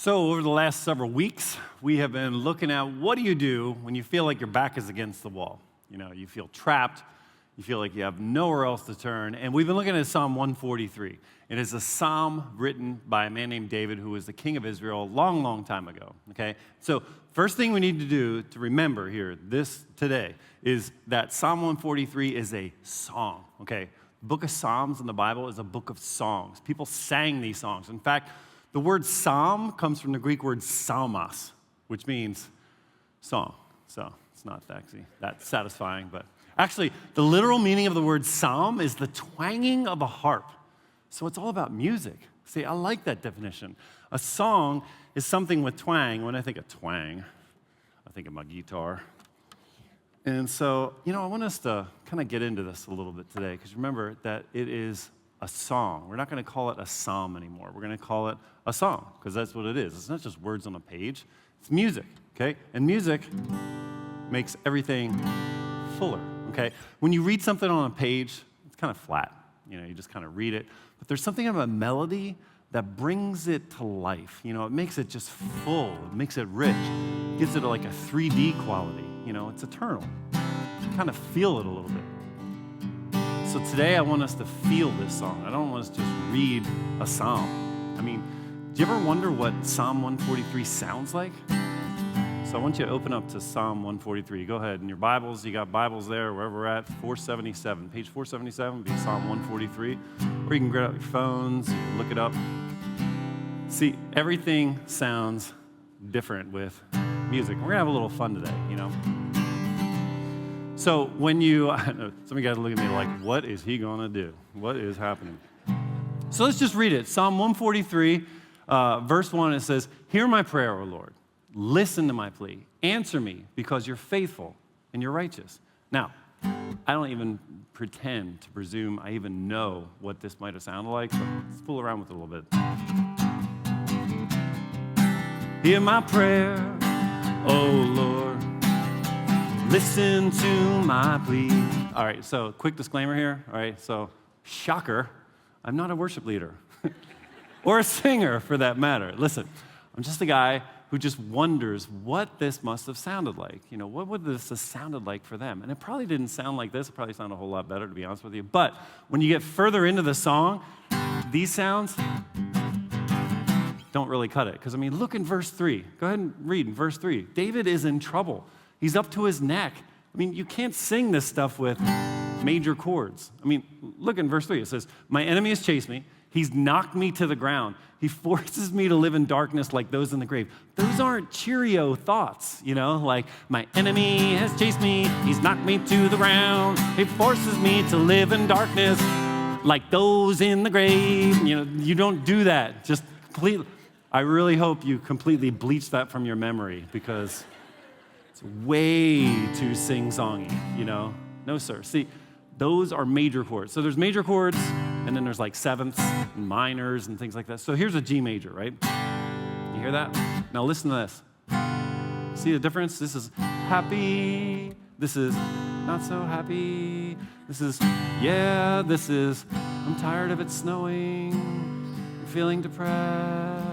So over the last several weeks, we have been looking at what do you do when you feel like your back is against the wall? You know, you feel trapped, you feel like you have nowhere else to turn, and we've been looking at Psalm 143. It is a psalm written by a man named David who was the king of Israel a long, long time ago, okay? So first thing we need to do to remember here today is that Psalm 143 is a song, okay? The book of Psalms in the Bible is a book of songs. People sang these songs. In fact, the word psalm comes from the Greek word psalmos, which means song. So it's not actually that satisfying, but actually the literal meaning of the word psalm is the twanging of a harp. So it's all about music. See, I like that definition. A song is something with twang. When I think of twang, I think of my guitar. And so, I want us to kind of get into this a little bit today, because remember that it is a song. We're not going to call it a psalm anymore. We're going to call it a song, because that's what it is. It's not just words on a page. It's music, okay? And music makes everything fuller, okay? When you read something on a page, it's kind of flat. You just kind of read it. But there's something about kind that brings it to life. It makes it just full. It makes it rich. It gives it like a 3D quality. It's eternal. You kind of feel it a little bit. So today I want us to feel this song. I don't want us to just read a psalm. Do you ever wonder what Psalm 143 sounds like? So I want you to open up to Psalm 143. Go ahead. In your Bibles, you got Bibles there, wherever we're at, 477. Page 477 would be Psalm 143. Or you can grab out your phones, look it up. See, everything sounds different with music. We're going to have a little fun today, So when some of you guys look at me like, what is he going to do? What is happening? So let's just read it. Psalm 143, verse 1, it says, "Hear my prayer, O Lord. Listen to my plea. Answer me, because you're faithful and you're righteous." Now, I don't even pretend to presume I even know what this might have sounded like, but let's fool around with it a little bit. Hear my prayer, O Lord. Listen to my plea. All right, so quick disclaimer here. All right, so shocker, I'm not a worship leader or a singer for that matter. Listen, I'm just a guy who just wonders what this must have sounded like. What would this have sounded like for them? And it probably didn't sound like this. It probably sounded a whole lot better, to be honest with you. But when you get further into the song, these sounds don't really cut it. Because, look in verse 3. Go ahead and read in verse 3. David is in trouble. He's up to his neck. You can't sing this stuff with major chords. Look in verse 3. It says, "My enemy has chased me. He's knocked me to the ground. He forces me to live in darkness like those in the grave." Those aren't Cheerio thoughts, like, my enemy has chased me. He's knocked me to the ground. He forces me to live in darkness like those in the grave. You don't do that. Just completely. I really hope you completely bleach that from your memory, because it's way too sing-songy, No, sir. See, those are major chords. So there's major chords, and then there's like sevenths and minors and things like that. So here's a G major, right? You hear that? Now listen to this. See the difference? This is happy. This is not so happy. This is, yeah, this is, I'm tired of it snowing. I'm feeling depressed.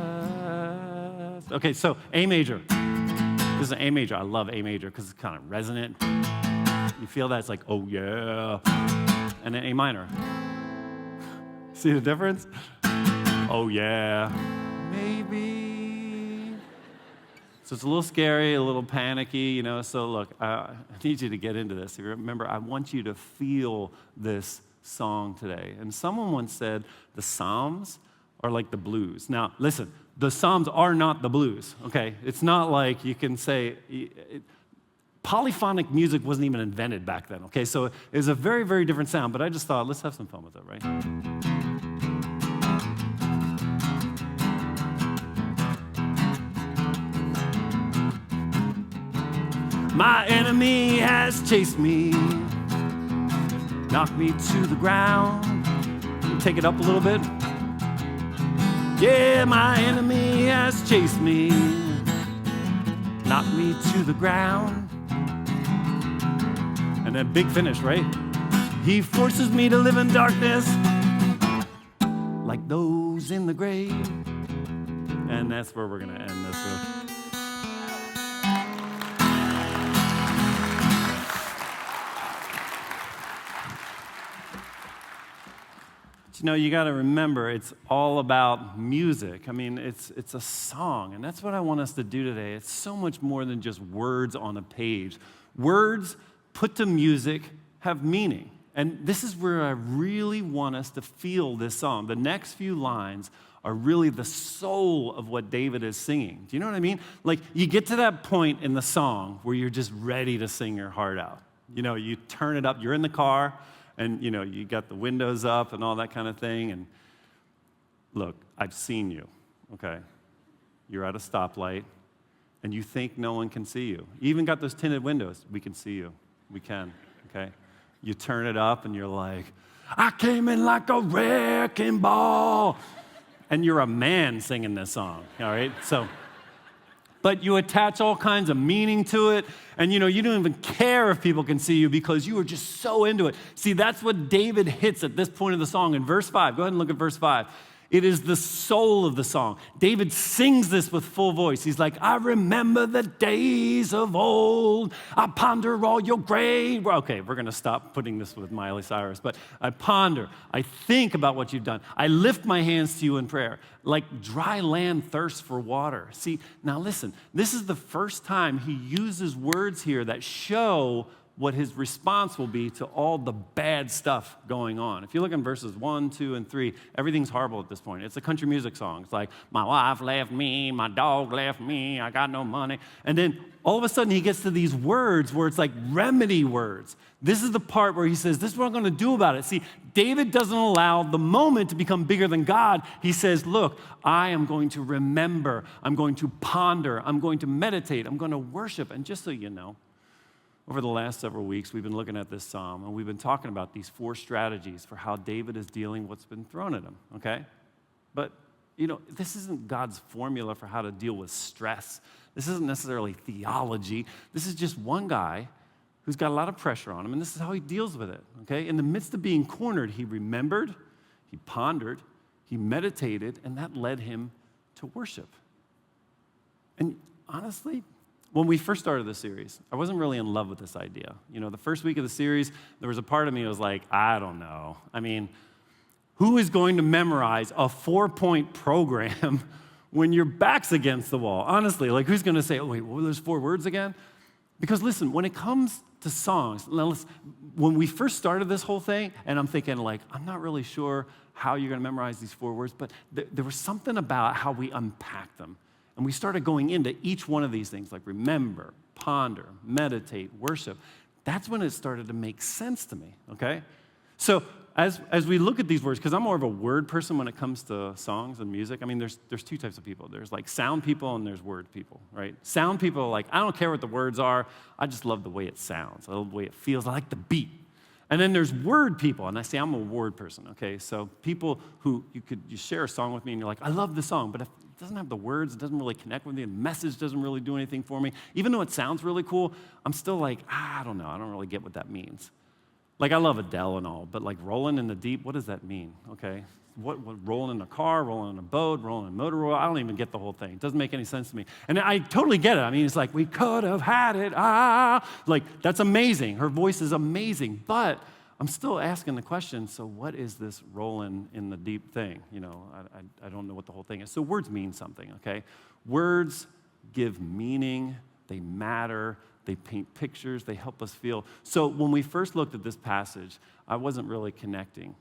Okay, so A major. This is an A major. I love A major because it's kind of resonant. You feel that? It's like, oh yeah. And then A minor. See the difference? Oh yeah. Maybe. So it's a little scary, a little panicky, So look, I need you to get into this. Remember, I want you to feel this song today. And someone once said the Psalms are like the blues. Now, listen, the Psalms are not the blues, okay? It's not like you can say... Polyphonic music wasn't even invented back then, okay? So it was a very, very different sound, but I just thought, let's have some fun with it, right? My enemy has chased me, knocked me to the ground. Take it up a little bit. Yeah, my enemy has chased me, knocked me to the ground. And then big finish, right? He forces me to live in darkness like those in the grave. And that's where we're going to end this with. You know, you got to remember, it's all about music. I mean, it's a song, and that's what I want us to do today. It's so much more than just words on a page. Words put to music have meaning, and this is where I really want us to feel this song. The next few lines are really the soul of what David is singing. Do you know what I mean? Like, you get to that point in the song where you're just ready to sing your heart out. You know, you turn it up, you're in the car, and, you know, you got the windows up and all that kind of thing. And look, I've seen you, okay? You're at a stoplight, and you think no one can see you. You even got those tinted windows. We can see you. We can, okay? You turn it up, and you're like, I came in like a wrecking ball. And you're a man singing this song, all right? But you attach all kinds of meaning to it, and you know, you don't even care if people can see you because you are just so into it. See, that's what David hits at this point of the song in verse 5. Go ahead and look at verse 5. It is the soul of the song. David sings this with full voice. He's like, I remember the days of old. I ponder all your great. Okay, we're going to stop putting this with Miley Cyrus, but I ponder. I think about what you've done. I lift my hands to you in prayer, like dry land thirsts for water. See, now listen, this is the first time he uses words here that show what his response will be to all the bad stuff going on. If you look in verses 1, 2, and 3, everything's horrible at this point. It's a country music song. It's like, my wife left me, my dog left me, I got no money. And then all of a sudden he gets to these words where it's like remedy words. This is the part where he says, this is what I'm going to do about it. See, David doesn't allow the moment to become bigger than God. He says, look, I am going to remember, I'm going to ponder, I'm going to meditate, I'm going to worship. And just so you know, over the last several weeks, we've been looking at this psalm, and we've been talking about these 4 strategies for how David is dealing with what's been thrown at him, okay? But, you know, this isn't God's formula for how to deal with stress. This isn't necessarily theology. This is just one guy who's got a lot of pressure on him, and this is how he deals with it, okay? In the midst of being cornered, he remembered, he pondered, he meditated, and that led him to worship. And honestly, when we first started this series, I wasn't really in love with this idea. You know, the first week of the series, there was a part of me that was like, I don't know. I mean, who is going to memorize a 4-point program when your back's against the wall? Honestly, like, who's going to say, oh, wait, what were those 4 words again? Because listen, when it comes to songs, when we first started this whole thing, and I'm thinking, like, I'm not really sure how you're going to memorize these 4 words, but there was something about how we unpack them. And we started going into each one of these things, like remember, ponder, meditate, worship. That's when it started to make sense to me, okay? So as we look at these words, because I'm more of a word person when it comes to songs and music. I mean, there's 2 types of people. There's like sound people and there's word people, right? Sound people are like, I don't care what the words are. I just love the way it sounds. I love the way it feels. I like the beat. And then there's word people, and I say I'm a word person, okay? So people who you share a song with me, and you're like, I love the song, but if it doesn't have the words, it doesn't really connect with me, the message doesn't really do anything for me. Even though it sounds really cool, I'm still like, I don't know, I don't really get what that means. Like, I love Adele and all, but like rolling in the deep, what does that mean, okay? What rolling in a car, rolling in a boat, rolling in a motor oil, I don't even get the whole thing. It doesn't make any sense to me. And I totally get it. I mean, it's like, we could have had it, Like, that's amazing. Her voice is amazing, but I'm still asking the question, so what is this rolling in the deep thing? You know, I don't know what the whole thing is. So words mean something, okay? Words give meaning, they matter, they paint pictures, they help us feel. So when we first looked at this passage, I wasn't really connecting.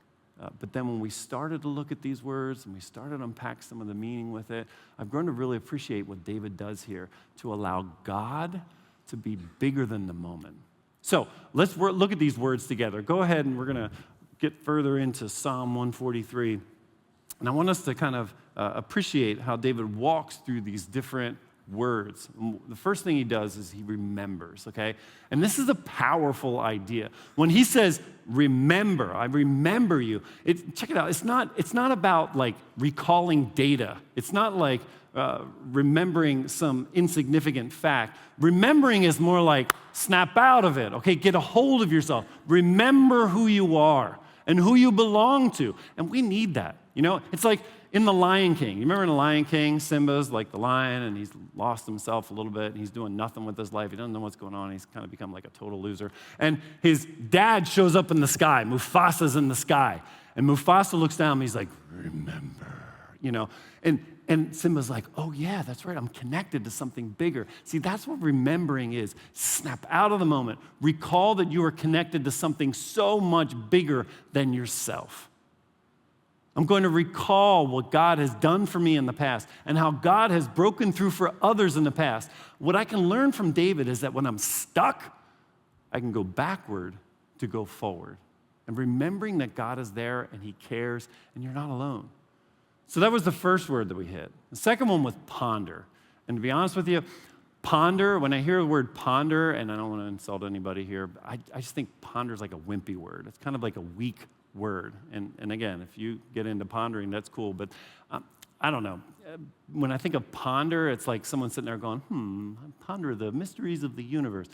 But then when we started to look at these words and we started to unpack some of the meaning with it, I've grown to really appreciate what David does here to allow God to be bigger than the moment. So let's look at these words together. Go ahead, and we're going to get further into Psalm 143. And I want us to kind of appreciate how David walks through these different words. The first thing he does is he remembers, okay? And this is a powerful idea. When he says, remember, I remember you, check it out. It's not about like recalling data. It's not like remembering some insignificant fact. Remembering is more like snap out of it, okay? Get a hold of yourself. Remember who you are and who you belong to. And we need that, you know? It's like in The Lion King. You remember in The Lion King, Simba's like the lion, and he's lost himself a little bit, and he's doing nothing with his life. He doesn't know what's going on. He's kind of become like a total loser. And his dad shows up in the sky. Mufasa's in the sky. And Mufasa looks down, and he's like, remember, And Simba's like, oh yeah, that's right, I'm connected to something bigger. See, that's what remembering is. Snap out of the moment. Recall that you are connected to something so much bigger than yourself. I'm going to recall what God has done for me in the past and how God has broken through for others in the past. What I can learn from David is that when I'm stuck, I can go backward to go forward. And remembering that God is there and he cares and you're not alone. So that was the first word that we hit. The second one was ponder. And to be honest with you, ponder, when I hear the word ponder, and I don't want to insult anybody here, but I just think ponder is like a wimpy word. It's kind of like a weak word. And again, if you get into pondering, that's cool. But I don't know. When I think of ponder, it's like someone sitting there going, ponder the mysteries of the universe.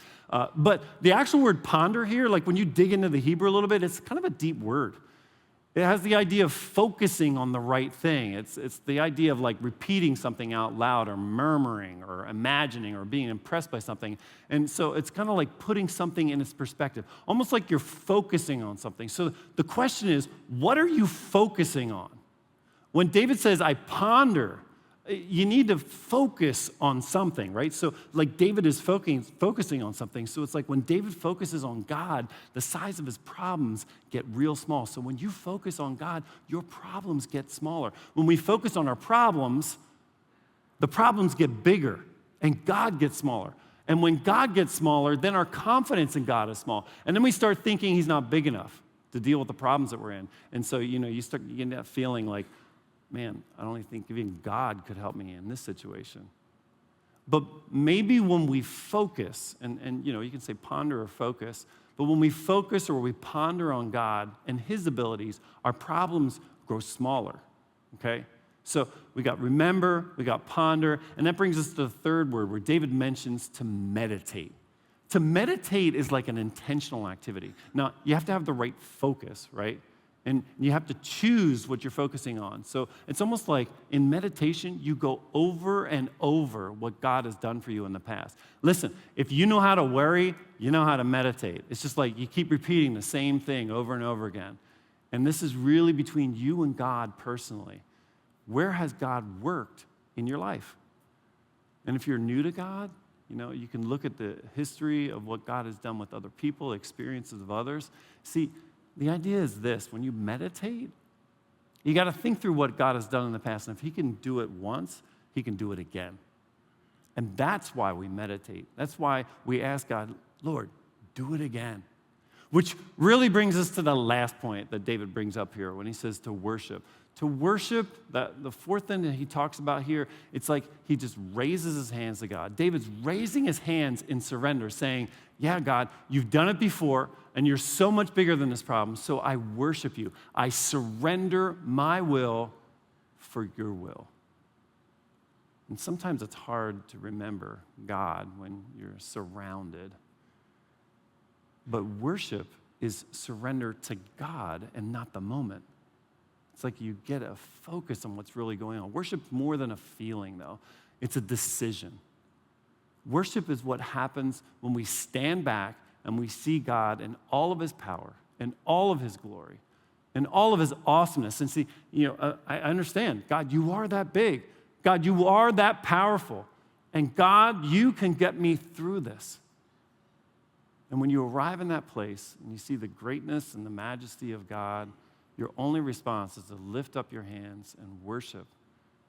But the actual word ponder here, like when you dig into the Hebrew a little bit, it's kind of a deep word. It has the idea of focusing on the right thing. It's the idea of like repeating something out loud or murmuring or imagining or being impressed by something. And so it's kind of like putting something in its perspective, almost like you're focusing on something. So the question is, what are you focusing on? When David says, I ponder, you need to focus on something, right? So like David is focusing on something. So it's like when David focuses on God, the size of his problems get real small. So when you focus on God, your problems get smaller. When we focus on our problems, the problems get bigger and God gets smaller. And when God gets smaller, then our confidence in God is small. And then we start thinking he's not big enough to deal with the problems that we're in. And so, you get that feeling like, man, I don't think even God could help me in this situation. But maybe when we focus, and you can say ponder or focus, but when we focus or we ponder on God and his abilities, our problems grow smaller, okay? So we got remember, we got ponder, and that brings us to the third word where David mentions to meditate. To meditate is like an intentional activity. Now, you have to have the right focus, right? And you have to choose what you're focusing on. So it's almost like in meditation, you go over and over what God has done for you in the past. Listen, if you know how to worry, you know how to meditate. It's just like you keep repeating the same thing over and over again. And this is really between you and God personally. Where has God worked in your life? And if you're new to God, you can look at the history of what God has done with other people, experiences of others. See, the idea is this: when you meditate, you got to think through what God has done in the past. And if he can do it once, he can do it again. And that's why we meditate. That's why we ask God, Lord, do it again. Which really brings us to the last point that David brings up here when he says to worship. To worship, the fourth thing that he talks about here, it's like he just raises his hands to God. David's raising his hands in surrender, saying, yeah, God, you've done it before, and you're so much bigger than this problem, so I worship you. I surrender my will for your will. And sometimes it's hard to remember God when you're surrounded. But worship is surrender to God and not the moment. It's like you get a focus on what's really going on. Worship's more than a feeling, though. It's a decision. Worship is what happens when we stand back and we see God in all of his power and all of his glory and all of his awesomeness. And see, I understand, God, you are that big. God, you are that powerful. And God, you can get me through this. And when you arrive in that place and you see the greatness and the majesty of God, your only response is to lift up your hands and worship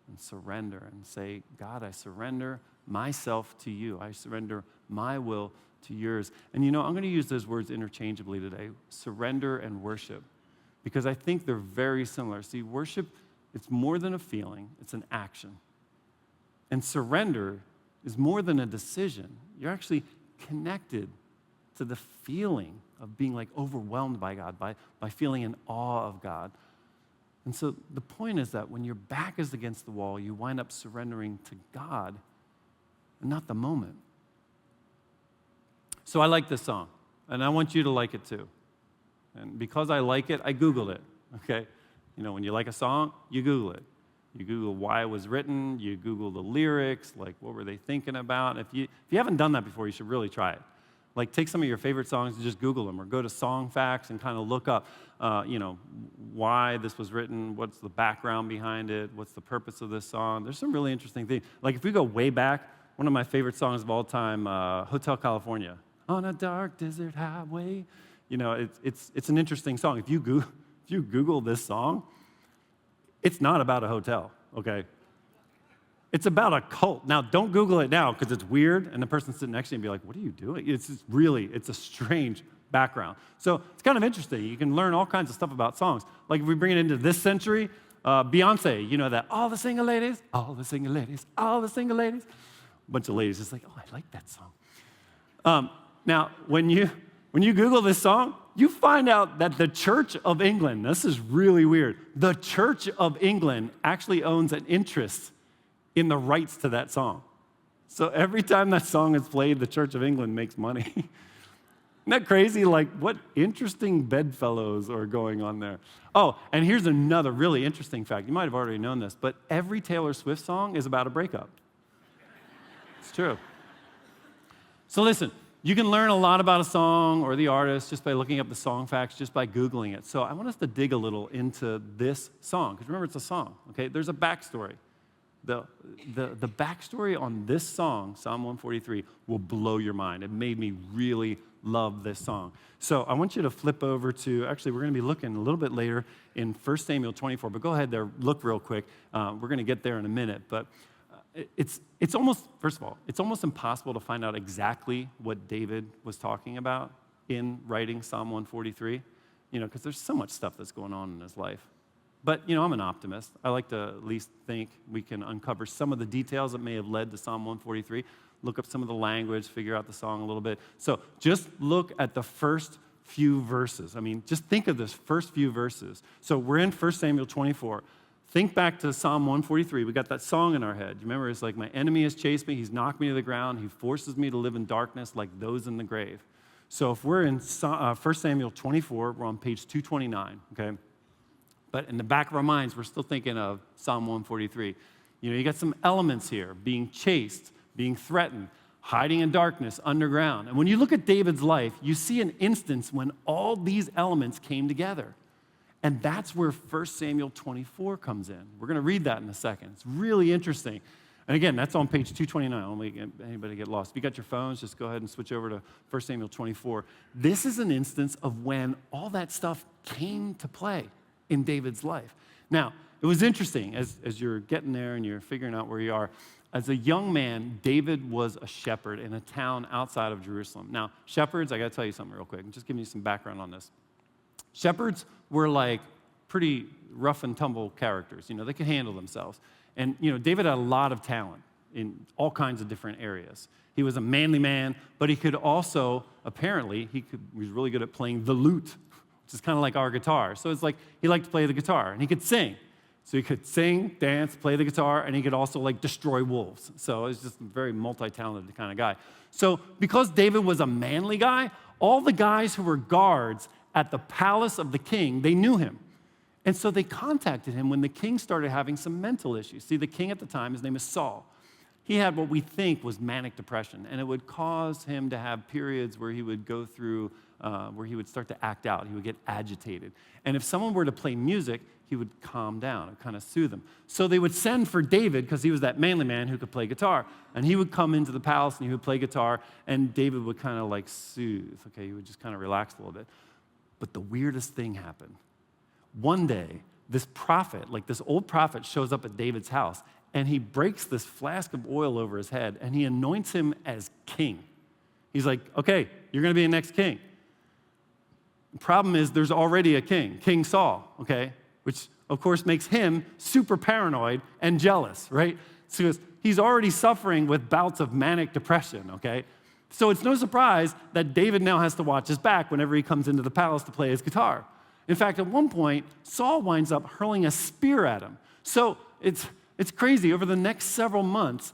and surrender and say, God, I surrender myself to you. I surrender my will to yours. And I'm going to use those words interchangeably today, surrender and worship, because I think they're very similar. See, worship, it's more than a feeling, it's an action. And surrender is more than a decision. You're actually connected to the feeling of being like overwhelmed by God, by feeling in awe of God. And so the point is that when your back is against the wall, you wind up surrendering to God and not the moment. So I like this song, and I want you to like it too. And because I like it, I Googled it, okay? When you like a song, you Google it. You Google why it was written. You Google the lyrics, like what were they thinking about. If you haven't done that before, you should really try it. Like take some of your favorite songs and just Google them, or go to Song Facts and kind of look up, why this was written, what's the background behind it, what's the purpose of this song. There's some really interesting things. Like if we go way back, one of my favorite songs of all time, Hotel California. On a dark desert highway. It's an interesting song. If you Google this song, it's not about a hotel, okay? It's about a cult. Now, don't Google it now because it's weird, and the person sitting next to you will be like, what are you doing? It's a strange background. So it's kind of interesting. You can learn all kinds of stuff about songs. Like if we bring it into this century, Beyonce, you know that, all the single ladies, all the single ladies, all the single ladies. A bunch of ladies just like, oh, I like that song. Now, when you Google this song, you find out that the Church of England, this is really weird, the Church of England actually owns an interest in the rights to that song. So every time that song is played, the Church of England makes money. Isn't that crazy? Like, what interesting bedfellows are going on there. Oh, and here's another really interesting fact. You might have already known this, but every Taylor Swift song is about a breakup. It's true. So listen, you can learn a lot about a song or the artist just by looking up the song facts, just by Googling it. So I want us to dig a little into this song, because remember, it's a song, okay? There's a backstory. The backstory on this song, Psalm 143, will blow your mind. It made me really love this song. So I want you to flip over to, actually, we're going to be looking a little bit later in 1 Samuel 24, but go ahead there, look real quick. We're going to get there in a minute, but it's almost, first of all, it's almost impossible to find out exactly what David was talking about in writing Psalm 143, because there's so much stuff that's going on in his life. But, I'm an optimist. I like to at least think we can uncover some of the details that may have led to Psalm 143, look up some of the language, figure out the song a little bit. So just look at the first few verses. Just think of this first few verses. So we're in 1 Samuel 24. Think back to Psalm 143. We got that song in our head. Remember, it's like, my enemy has chased me. He's knocked me to the ground. He forces me to live in darkness like those in the grave. So if we're in 1 Samuel 24, we're on page 229, okay? But in the back of our minds, we're still thinking of Psalm 143. You got some elements here: being chased, being threatened, hiding in darkness, underground. And when you look at David's life, you see an instance when all these elements came together. And that's where 1 Samuel 24 comes in. We're going to read that in a second. It's really interesting. And again, that's on page 229. I don't want anybody get lost. If you got your phones, just go ahead and switch over to 1 Samuel 24. This is an instance of when all that stuff came to play in David's life. Now, it was interesting, as you're getting there and you're figuring out where you are, as a young man, David was a shepherd in a town outside of Jerusalem. Now, shepherds, I got to tell you something real quick. I'm just giving you some background on this. Shepherds were like pretty rough and tumble characters. They could handle themselves. And, David had a lot of talent in all kinds of different areas. He was a manly man, but he could also, apparently, he was really good at playing the lute, which is kind of like our guitar. So it's like he liked to play the guitar, and he could sing. So he could sing, dance, play the guitar, and he could also destroy wolves. So he's just a very multi-talented kind of guy. So because David was a manly guy, all the guys who were guards at the palace of the king, they knew him. And so they contacted him when the king started having some mental issues. See, the king at the time, his name is Saul. He had what we think was manic depression, and it would cause him to have periods where he would go through, where he would start to act out. He would get agitated. And if someone were to play music, he would calm down and kind of soothe him. So they would send for David, because he was that manly man who could play guitar. And he would come into the palace and he would play guitar, and David would kind of soothe. Okay, he would just kind of relax a little bit. But the weirdest thing happened. One day, this prophet, this old prophet, shows up at David's house, and he breaks this flask of oil over his head, and he anoints him as king. He's like, okay, you're going to be the next king. The problem is there's already a king, King Saul, okay, which, of course, makes him super paranoid and jealous, right? So he's already suffering with bouts of manic depression, okay? So it's no surprise that David now has to watch his back whenever he comes into the palace to play his guitar. In fact, at one point, Saul winds up hurling a spear at him. So it's crazy. Over the next several months,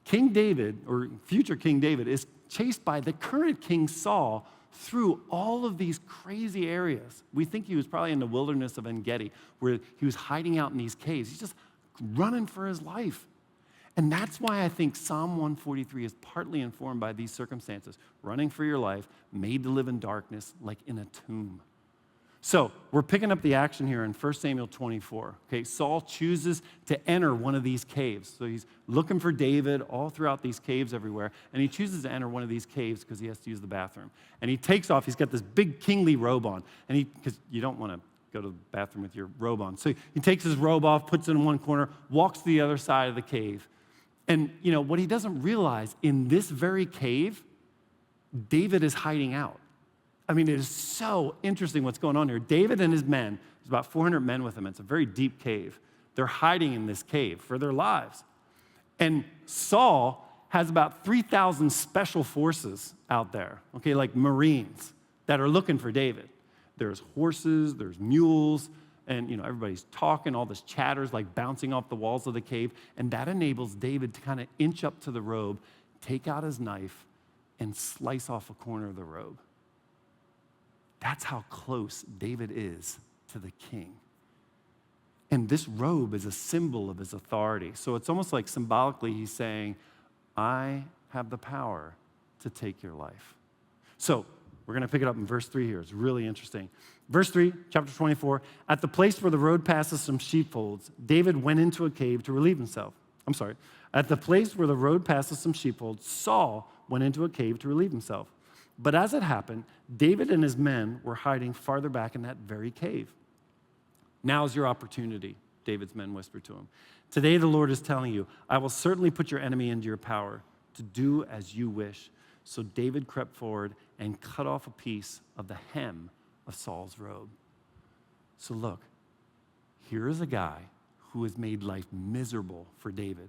King David, or future King David, is chased by the current King Saul through all of these crazy areas. We think he was probably in the wilderness of En-Gedi, where he was hiding out in these caves. He's just running for his life. And that's why I think Psalm 143 is partly informed by these circumstances. Running for your life, made to live in darkness like in a tomb. So we're picking up the action here in 1 Samuel 24. Okay, Saul chooses to enter one of these caves. So he's looking for David all throughout these caves everywhere, and he chooses to enter one of these caves because he has to use the bathroom. And he takes off. He's got this big kingly robe on, and because you don't want to go to the bathroom with your robe on. So he takes his robe off, puts it in one corner, walks to the other side of the cave. And what he doesn't realize, in this very cave, David is hiding out. I mean, it is so interesting what's going on here. David and his men, there's about 400 men with him. It's a very deep cave. They're hiding in this cave for their lives. And Saul has about 3,000 special forces out there, okay, like Marines that are looking for David. There's horses, there's mules, and everybody's talking, all this chatter's like bouncing off the walls of the cave, and that enables David to kind of inch up to the robe, take out his knife, and slice off a corner of the robe. That's how close David is to the king. And this robe is a symbol of his authority. So it's almost like symbolically he's saying, I have the power to take your life. So we're going to pick it up in verse 3 here. It's really interesting. Verse 3, chapter 24, at the place where the road passes some sheepfolds, David went into a cave to relieve himself. At the place where the road passes some sheepfolds, Saul went into a cave to relieve himself. But as it happened, David and his men were hiding farther back in that very cave. Now's your opportunity, David's men whispered to him. Today the Lord is telling you, I will certainly put your enemy into your power to do as you wish. So David crept forward and cut off a piece of the hem of Saul's robe. So look, here is a guy who has made life miserable for David.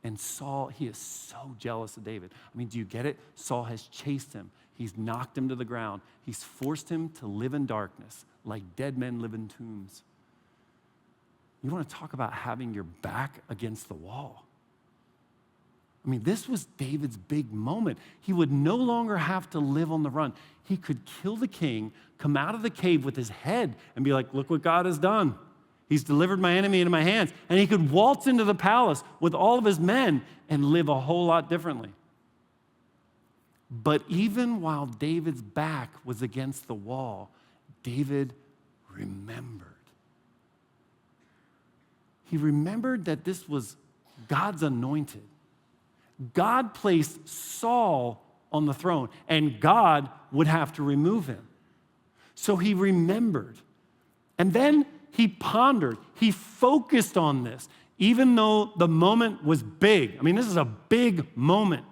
And Saul, he is so jealous of David. I mean, do you get it? Saul has chased him. He's knocked him to the ground. He's forced him to live in darkness like dead men live in tombs. You want to talk about having your back against the wall. I mean, this was David's big moment. He would no longer have to live on the run. He could kill the king, come out of the cave with his head and be like, look what God has done. He's delivered my enemy into my hands. And he could waltz into the palace with all of his men and live a whole lot differently. But even while David's back was against the wall, David remembered. He remembered that this was God's anointed. God placed Saul on the throne, and God would have to remove him. So he remembered. And then he pondered. He focused on this, even though the moment was big. I mean, this is a big moment.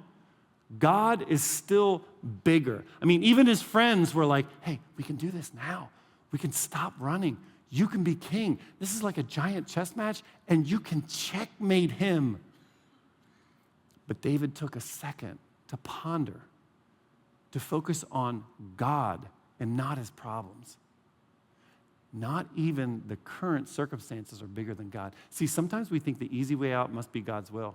God is still bigger. I mean, even his friends were like, hey, we can do this now. We can stop running. You can be king. This is like a giant chess match, and you can checkmate him. But David took a second to ponder, to focus on God and not his problems. Not even the current circumstances are bigger than God. See, sometimes we think the easy way out must be God's will.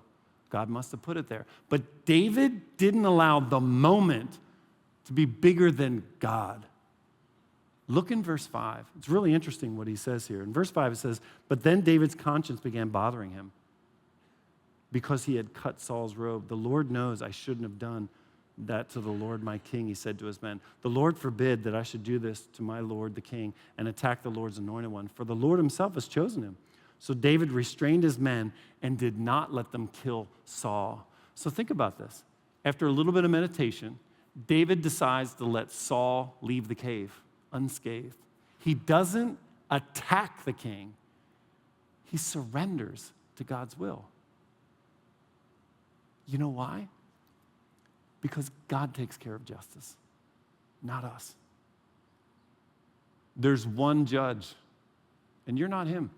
God must have put it there. But David didn't allow the moment to be bigger than God. Look in verse 5. It's really interesting what he says here. In verse 5 it says, but then David's conscience began bothering him because he had cut Saul's robe. The Lord knows I shouldn't have done that to the Lord my king, he said to his men. The Lord forbid that I should do this to my Lord the king and attack the Lord's anointed one, for the Lord himself has chosen him. So David restrained his men and did not let them kill Saul. So think about this. After a little bit of meditation, David decides to let Saul leave the cave unscathed. He doesn't attack the king. He surrenders to God's will. You know why? Because God takes care of justice, not us. There's one judge, and you're not him.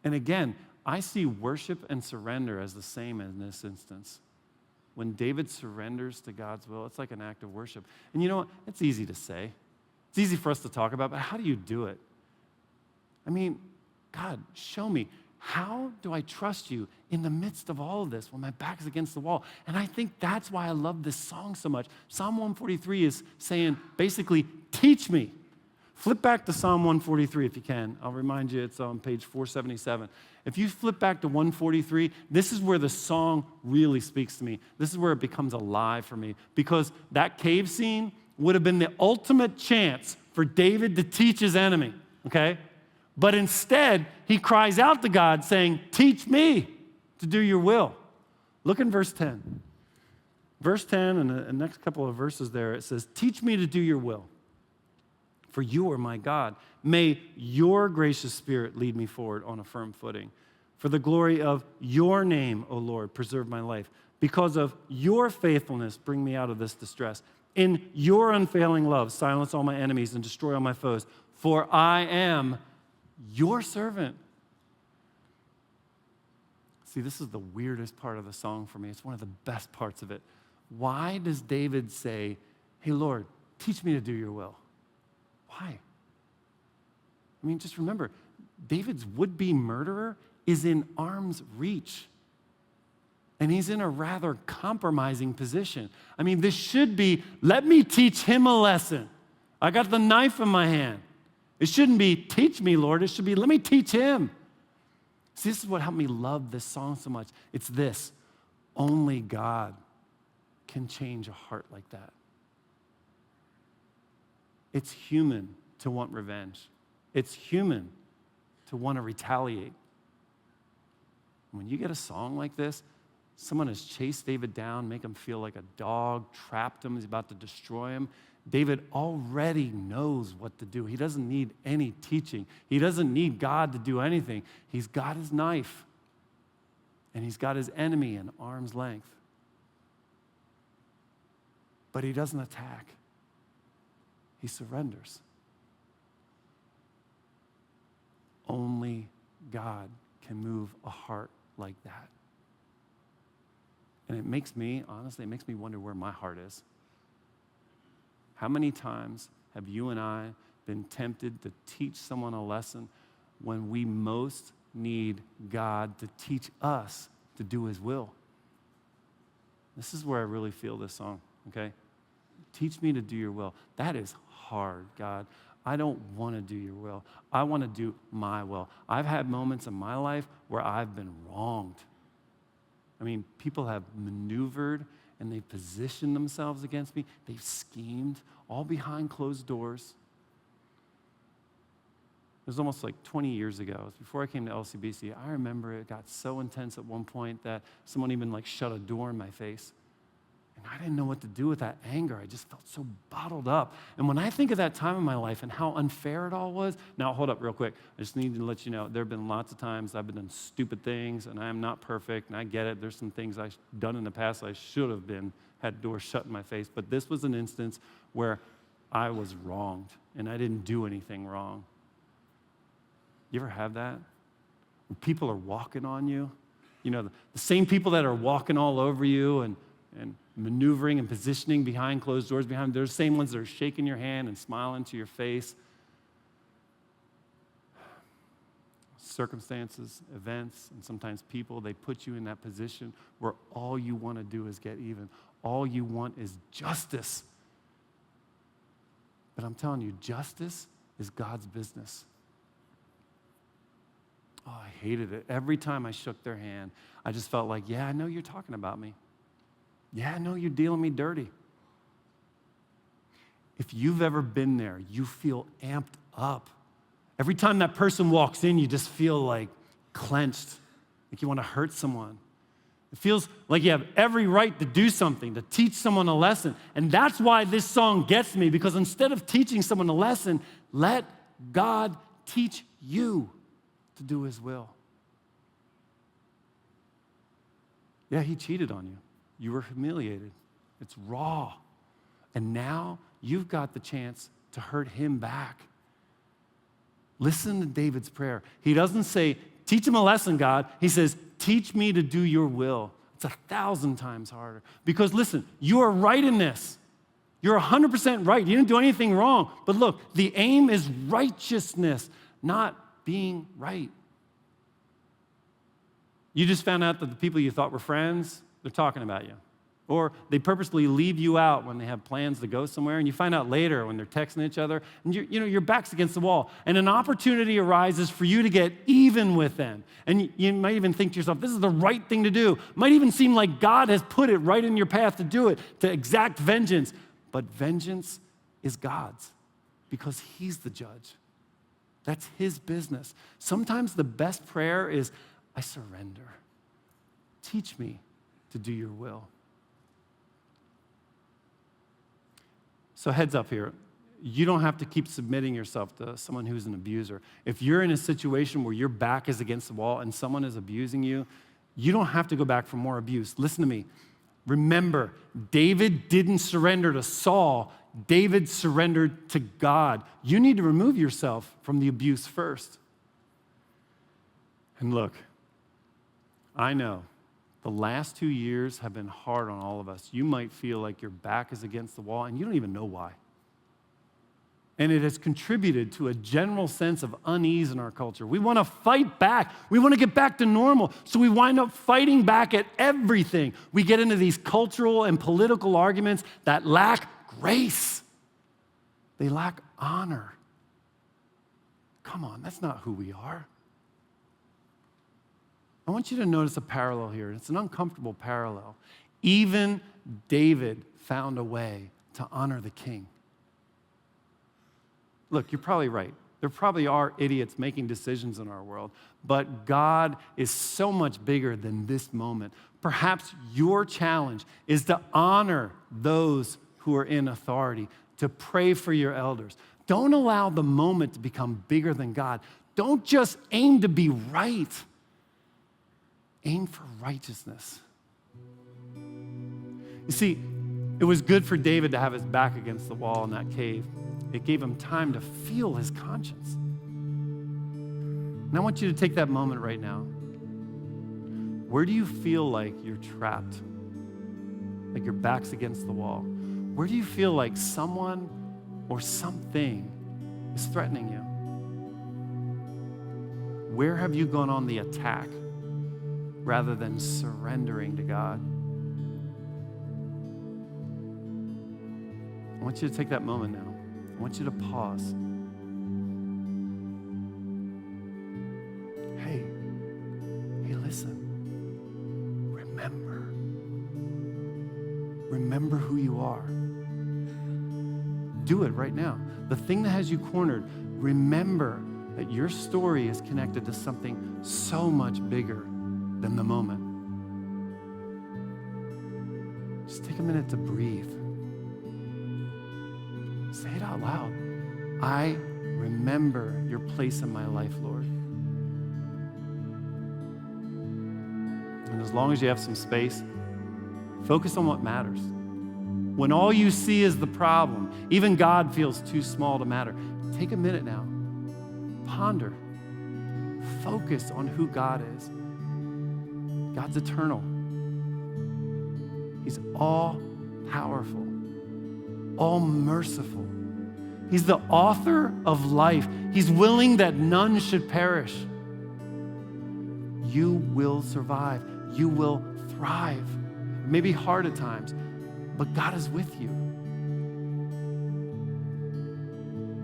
And again, I see worship and surrender as the same in this instance. When David surrenders to God's will, it's like an act of worship. And you know what? It's easy to say. It's easy for us to talk about, but how do you do it? I mean, God, show me. How do I trust you in the midst of all of this when my back is against the wall? And I think that's why I love this song so much. Psalm 143 is saying, basically, teach me. Flip back to Psalm 143 if you can. I'll remind you, it's on page 477. If you flip back to 143, this is where the song really speaks to me. This is where it becomes alive for me, because that cave scene would have been the ultimate chance for David to teach his enemy, okay? But instead, he cries out to God saying, teach me to do your will. Look in verse 10. Verse 10 and the next couple of verses there, it says, teach me to do your will, for you are my God. May your gracious spirit lead me forward on a firm footing. For the glory of your name, O Lord, preserve my life. Because of your faithfulness, bring me out of this distress. In your unfailing love, silence all my enemies and destroy all my foes. For I am your servant. See, this is the weirdest part of the song for me. It's one of the best parts of it. Why does David say, hey, Lord, teach me to do your will? Why? I mean, just remember, David's would-be murderer is in arm's reach. And he's in a rather compromising position. I mean, this should be, let me teach him a lesson. I got the knife in my hand. It shouldn't be, teach me, Lord. It should be, let me teach him. See, this is what helped me love this song so much. It's this: only God can change a heart like that. It's human to want revenge. It's human to want to retaliate. When you get a song like this, someone has chased David down, make him feel like a dog, trapped him, he's about to destroy him. David already knows what to do. He doesn't need any teaching. He doesn't need God to do anything. He's got his knife, and he's got his enemy in arm's length. But he doesn't attack. He surrenders. Only God can move a heart like that. And it makes me, honestly, it makes me wonder where my heart is. How many times have you and I been tempted to teach someone a lesson when we most need God to teach us to do his will? This is where I really feel this song, okay? Teach me to do your will. That is hard, God. I don't want to do your will. I want to do my will. I've had moments in my life where I've been wronged. I mean, people have maneuvered and they've positioned themselves against me. They've schemed, all behind closed doors. It was almost like 20 years ago. It was before I came to LCBC. I remember it got so intense at one point that someone even shut a door in my face. And I didn't know what to do with that anger. I just felt so bottled up. And when I think of that time in my life and how unfair it all was, now hold up real quick. I just need to let you know, there have been lots of times I've been doing stupid things, and I am not perfect, and I get it. There's some things I've done in the past I should have had doors shut in my face. But this was an instance where I was wronged, and I didn't do anything wrong. You ever have that? When people are walking on you, you know, the same people that are walking all over you and maneuvering and positioning behind closed doors behind, they're the same ones that are shaking your hand and smiling to your face. Circumstances, events, and sometimes people, they put you in that position where all you want to do is get even. All you want is justice. But I'm telling you, justice is God's business. Oh, I hated it. Every time I shook their hand, I just felt like, yeah, I know you're talking about me. Yeah, I know you're dealing me dirty. If you've ever been there, you feel amped up. Every time that person walks in, you just feel like clenched, like you want to hurt someone. It feels like you have every right to do something, to teach someone a lesson. And that's why this song gets me, because instead of teaching someone a lesson, let God teach you to do his will. Yeah, he cheated on you. You were humiliated. It's raw. And now you've got the chance to hurt him back. Listen to David's prayer. He doesn't say, teach him a lesson, God. He says, teach me to do your will. It's 1,000 times harder. Because listen, you are right in this. You're 100% right. You didn't do anything wrong. But look, the aim is righteousness, not being right. You just found out that the people you thought were friends, they're talking about you. Or they purposely leave you out when they have plans to go somewhere, and you find out later when they're texting each other, and your back's against the wall, and an opportunity arises for you to get even with them. And you might even think to yourself, this is the right thing to do. Might even seem like God has put it right in your path to do it, to exact vengeance. But vengeance is God's, because he's the judge. That's his business. Sometimes the best prayer is, I surrender. Teach me to do your will. So heads up here, you don't have to keep submitting yourself to someone who's an abuser. If you're in a situation where your back is against the wall and someone is abusing you, you don't have to go back for more abuse. Listen to me. Remember, David didn't surrender to Saul. David surrendered to God. You need to remove yourself from the abuse first. And look, I know the last 2 years have been hard on all of us. You might feel like your back is against the wall and you don't even know why. And it has contributed to a general sense of unease in our culture. We want to fight back. We want to get back to normal. So we wind up fighting back at everything. We get into these cultural and political arguments that lack grace. They lack honor. Come on, that's not who we are. I want you to notice a parallel here. It's an uncomfortable parallel. Even David found a way to honor the king. Look, you're probably right. There probably are idiots making decisions in our world, but God is so much bigger than this moment. Perhaps your challenge is to honor those who are in authority, to pray for your elders. Don't allow the moment to become bigger than God. Don't just aim to be right. Aim for righteousness. You see, it was good for David to have his back against the wall in that cave. It gave him time to feel his conscience. And I want you to take that moment right now. Where do you feel like you're trapped? Like your back's against the wall? Where do you feel like someone or something is threatening you? Where have you gone on the attack rather than surrendering to God? I want you to take that moment now. I want you to pause. Hey, listen. Remember who you are. Do it right now. The thing that has you cornered, remember that your story is connected to something so much bigger than the moment. Just take a minute to breathe. Say it out loud. I remember your place in my life, Lord. And as long as you have some space, focus on what matters. When all you see is the problem, even God feels too small to matter. Take a minute now. Ponder. Focus on who God is. God's eternal. He's all powerful, all merciful. He's the author of life. He's willing that none should perish. You will survive. You will thrive. It may be hard at times, but God is with you.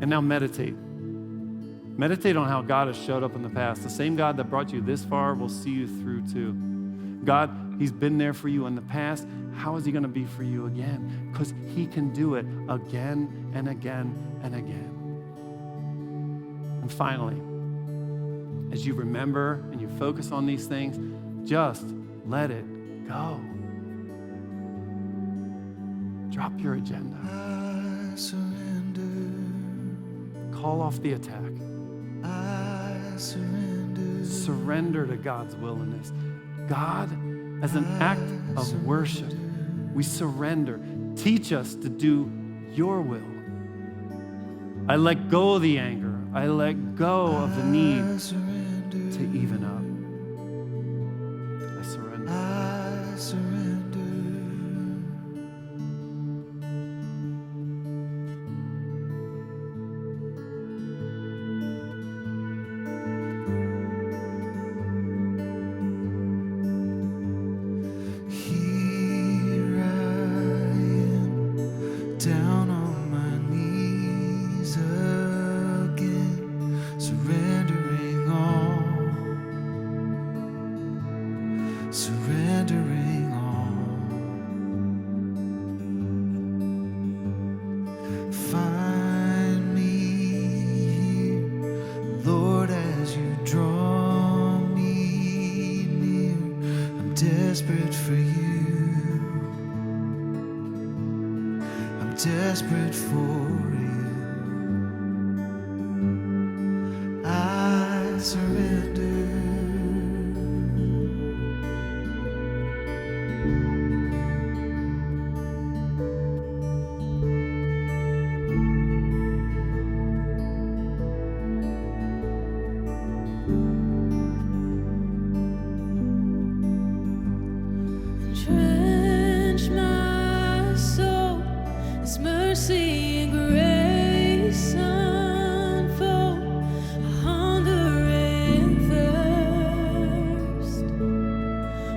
And now meditate. Meditate on how God has showed up in the past. The same God that brought you this far will see you through too. God, he's been there for you in the past. How is he going to be for you again? Because he can do it again and again and again. And finally, as you remember and you focus on these things, just let it go. Drop your agenda. I surrender. Call off the attack. I surrender. Surrender to God's will in this. God, as an act of worship, we surrender. Teach us to do your will. I let go of the anger. I let go of the need to even up. I surrender. I surrender. Here I desperate for you. I surrender. Drench my soul as mercy and grace unfold. I hunger and thirst.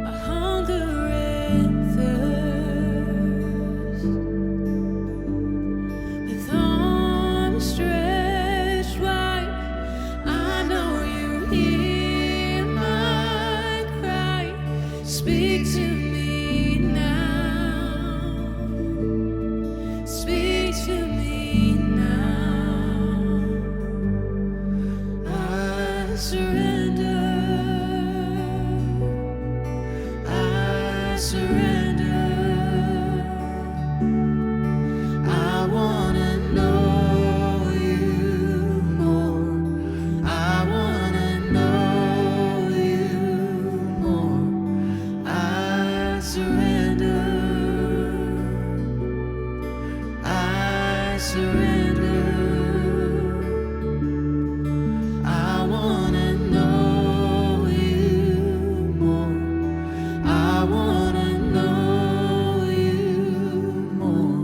I hunger and thirst. With arms stretched wide, I know you hear my cry. Speak to me. Speak to me now. I surrender. I surrender. I wanna know you more. I wanna know you more. I surrender. I surrender. I wanna know you more. I wanna know you more.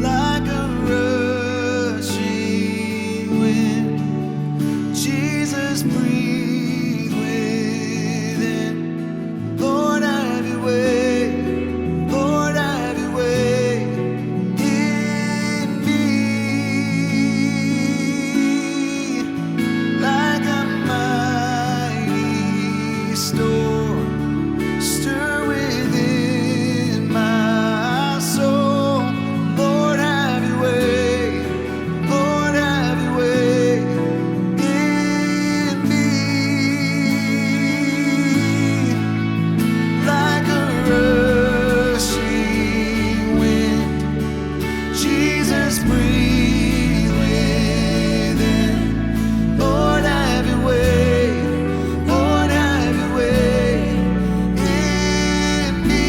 Like a rushing wind, Jesus, breathe within. Lord, have your way. Lord, have your way in me. Like a mighty storm, stir within my soul. Lord, have your way. Lord, have your way in me. Like a rushing wind, Jesus, breathe within. Lord, have your way. Lord, have your way in me.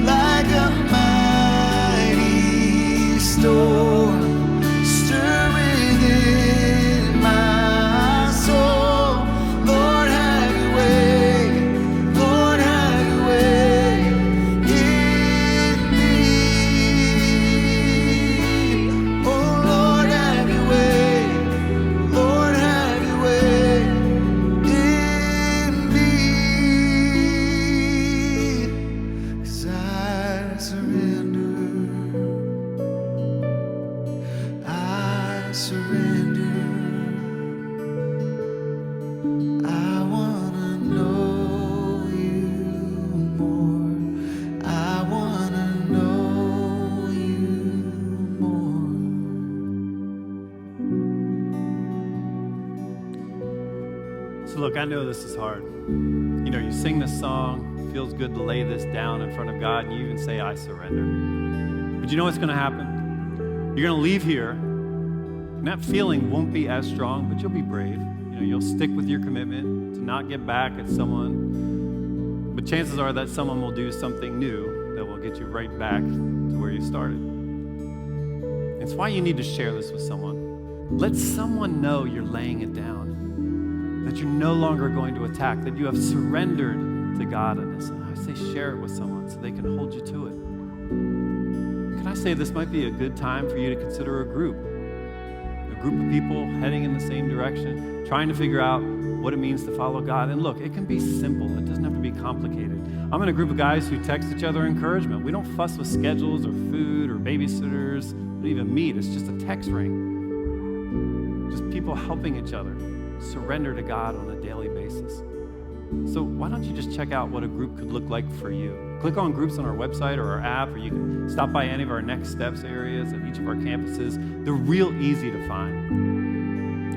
Like a mighty storm, stir within my soul. Lord, have your way. Lord, have your way in me. Oh, Lord, have your way. Lord, have your way in me. 'Cause I surrender. I surrender. I wanna know you more. I wanna know you more. So look, I know this is hard. You know, you sing this song, it feels good to lay this down in front of God, and you even say, I surrender. But you know what's gonna happen? You're gonna leave here, and that feeling won't be as strong, but you'll be brave. You know, you'll stick with your commitment to not get back at someone, but chances are that someone will do something new that will get you right back to where you started. It's why you need to share this with someone. Let someone know you're laying it down, that you're no longer going to attack, that you have surrendered to God in this. And I say share it with someone so they can hold you to it. Can I say this might be a good time for you to consider a group of people heading in the same direction, trying to figure out what it means to follow God. And look, it can be simple. It doesn't have to be complicated. I'm in a group of guys who text each other encouragement. We don't fuss with schedules or food or babysitters. We don't even meet. It's just a text ring. Just people helping each other, surrender to God on a daily basis. So why don't you just check out what a group could look like for you? Click on groups on our website or our app, or you can stop by any of our Next Steps areas at each of our campuses. They're real easy to find.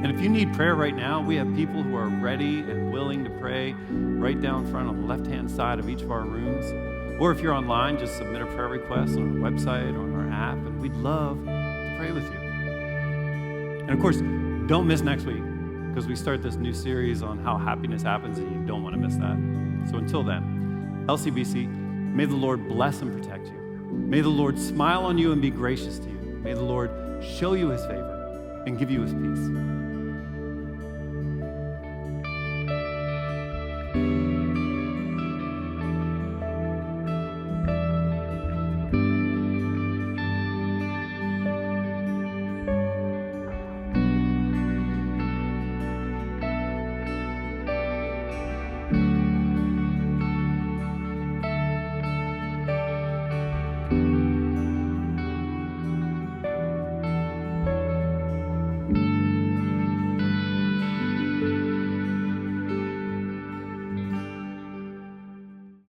And if you need prayer right now, we have people who are ready and willing to pray right down front on the left-hand side of each of our rooms. Or if you're online, just submit a prayer request on our website or on our app, and we'd love to pray with you. And of course, don't miss next week, because we start this new series on how happiness happens, and you don't want to miss that. So until then, LCBC, may the Lord bless and protect you. May the Lord smile on you and be gracious to you. May the Lord show you his favor and give you his peace.